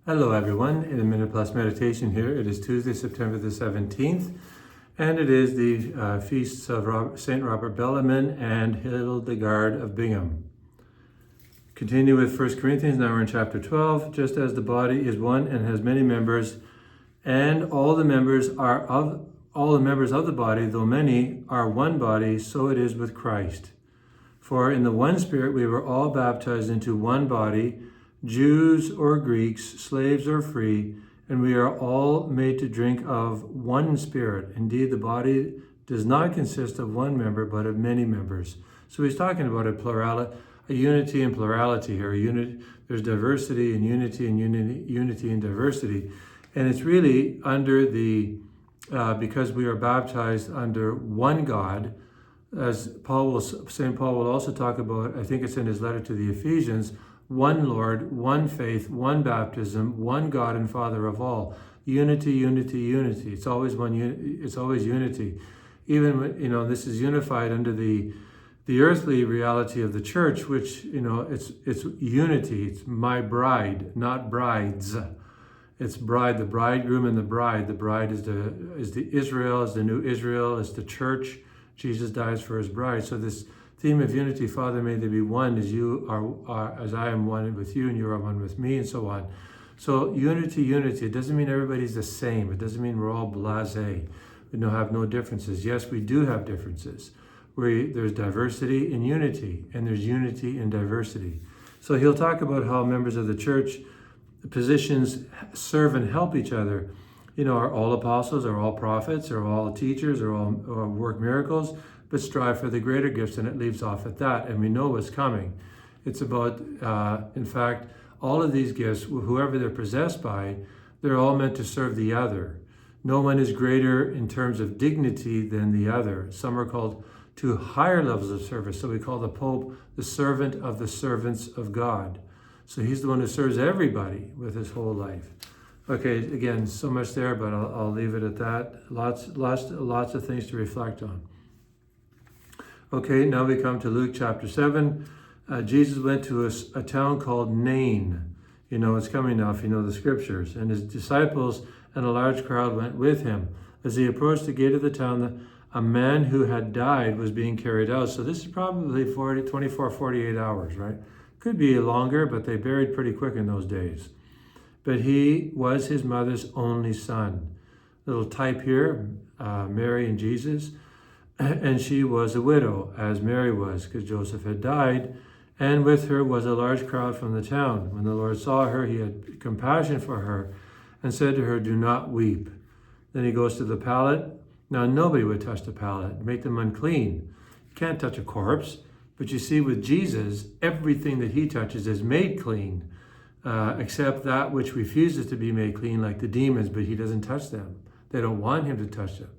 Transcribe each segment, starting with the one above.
Hello everyone, in a Minute Plus Meditation here. It is Tuesday, September the 17th, and it is the feasts of St. Robert Bellarmine and Hildegard of Bingen. Continue with 1 Corinthians, now we're in chapter 12. Just as the body is one and has many members, and all the members of the body, though many, are one body, so it is with Christ. For in the one Spirit we were all baptized into one body, Jews or Greeks, slaves or free, and we are all made to drink of one Spirit. Indeed, the body does not consist of one member, but of many members. So he's talking about a unity and plurality here. There's diversity and unity and unity and diversity. And it's really under because we are baptized under one God, as St. Paul will also talk about, I think it's in his letter to the Ephesians, one Lord, one faith, one baptism, one God and Father of all. Unity, unity, unity. It's always it's always unity. Even when, this is unified under the earthly reality of the church, which, it's unity. It's my bride, not brides. It's bride, the bridegroom and the bride. The bride is the Israel, is the new Israel, is the church. Jesus dies for his bride. So this theme of unity, Father, may they be one as you are, as I am one with you and you are one with me, and so on. So unity, unity. It doesn't mean everybody's the same. It doesn't mean we're all blasé. We have no differences. Yes, we do have differences. There's diversity in unity, and there's unity in diversity. So he'll talk about how members of the church positions serve and help each other. Are all apostles, are all prophets, are all teachers, are all work miracles, but strive for the greater gifts, and it leaves off at that, and we know what's coming. It's about, in fact, all of these gifts, whoever they're possessed by, they're all meant to serve the other. No one is greater in terms of dignity than the other. Some are called to higher levels of service. So we call the Pope the servant of the servants of God. So he's the one who serves everybody with his whole life. Okay, again, so much there, but I'll leave it at that. Lots of things to reflect on. Okay, now we come to Luke chapter 7. Jesus went to a town called Nain. It's coming now if you know the scriptures. And his disciples and a large crowd went with him. As he approached the gate of the town, a man who had died was being carried out. So this is probably 48 hours, right? Could be longer, but they buried pretty quick in those days. But he was his mother's only son. Little type here, Mary and Jesus. And she was a widow, as Mary was, because Joseph had died. And with her was a large crowd from the town. When the Lord saw her, he had compassion for her and said to her, "Do not weep." Then he goes to the pallet. Now, nobody would touch the pallet, make them unclean. You can't touch a corpse. But you see, with Jesus, everything that he touches is made clean, except that which refuses to be made clean, like the demons, but he doesn't touch them. They don't want him to touch them.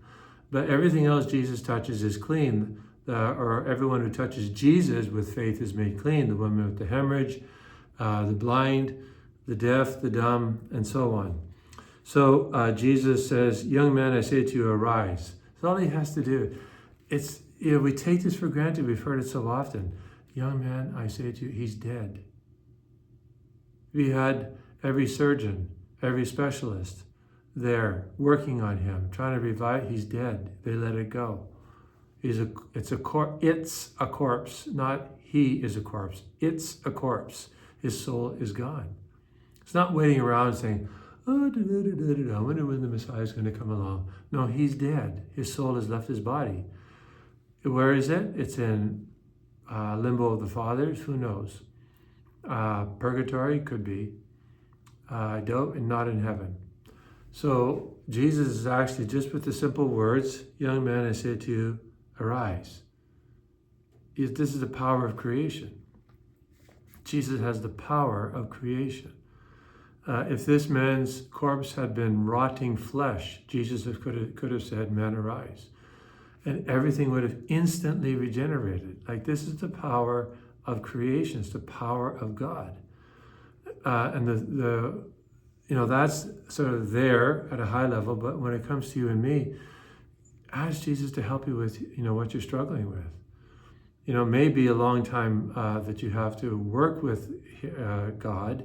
But everything else Jesus touches is clean, or everyone who touches Jesus with faith is made clean. The woman with the hemorrhage, the blind, the deaf, the dumb, and so on. So Jesus says, "Young man, I say to you, arise." That's all he has to do. It's, we take this for granted. We've heard it so often. "Young man, I say to you," he's dead. We had every surgeon, every specialist there working on him, trying to revive. He's dead. They let it go. It's a corpse, not he is a corpse. It's a corpse. His soul is gone. It's not waiting around saying, "Oh, I wonder when the Messiah is going to come along." No, he's dead. His soul has left his body. Where is it? It's in limbo of the fathers. Who knows? Purgatory could be. I doubt, and not in heaven. So Jesus is actually just with the simple words, "Young man, I say to you, arise." This is the power of creation. Jesus has the power of creation. If this man's corpse had been rotting flesh, Jesus could have said, "Man, arise." And everything would have instantly regenerated. Like, this is the power of creation. It's the power of God. And that's sort of there at a high level, but when it comes to you and me, ask Jesus to help you with, what you're struggling with. It may be a long time that you have to work with God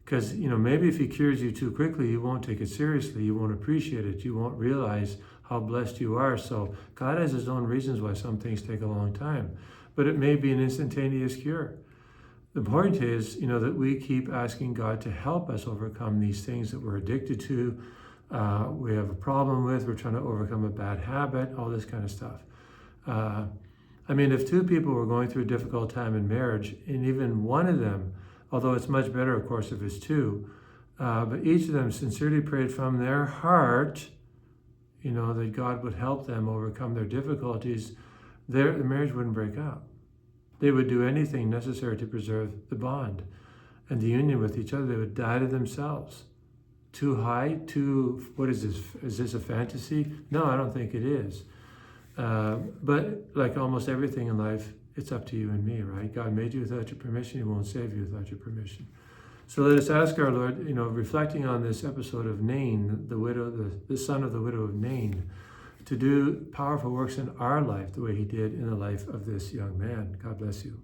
Because, maybe if he cures you too quickly, you won't take it seriously. You won't appreciate it. You won't realize how blessed you are. So God has his own reasons why some things take a long time. But it may be an instantaneous cure. The point is, that we keep asking God to help us overcome these things that we're addicted to, we have a problem with, we're trying to overcome a bad habit, all this kind of stuff. If two people were going through a difficult time in marriage, and even one of them, although it's much better, of course, if it's two, but each of them sincerely prayed from their heart, that God would help them overcome their difficulties, the marriage wouldn't break up. They would do anything necessary to preserve the bond and the union with each other. They would die to themselves. Too high? What is this? Is this a fantasy? No, I don't think it is. But like almost everything in life, it's up to you and me, right? God made you without your permission. He won't save you without your permission. So let us ask our Lord, reflecting on this episode of Nain, the widow, the son of the widow of Nain, to do powerful works in our life the way he did in the life of this young man. God bless you.